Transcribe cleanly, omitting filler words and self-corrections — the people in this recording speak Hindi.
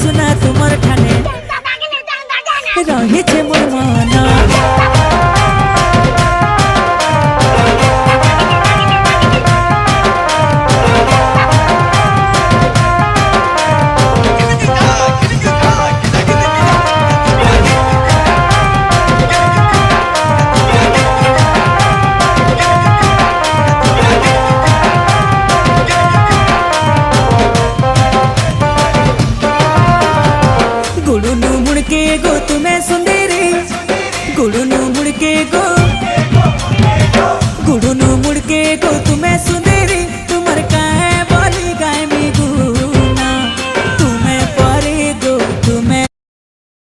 सुना तुमर ठाने रही छे मोर मन गुड़ुनु मुड़के गो तुम्हें सुंदरी गुड़ुनु मुड़के गो गुड़ुनु मुड़के गो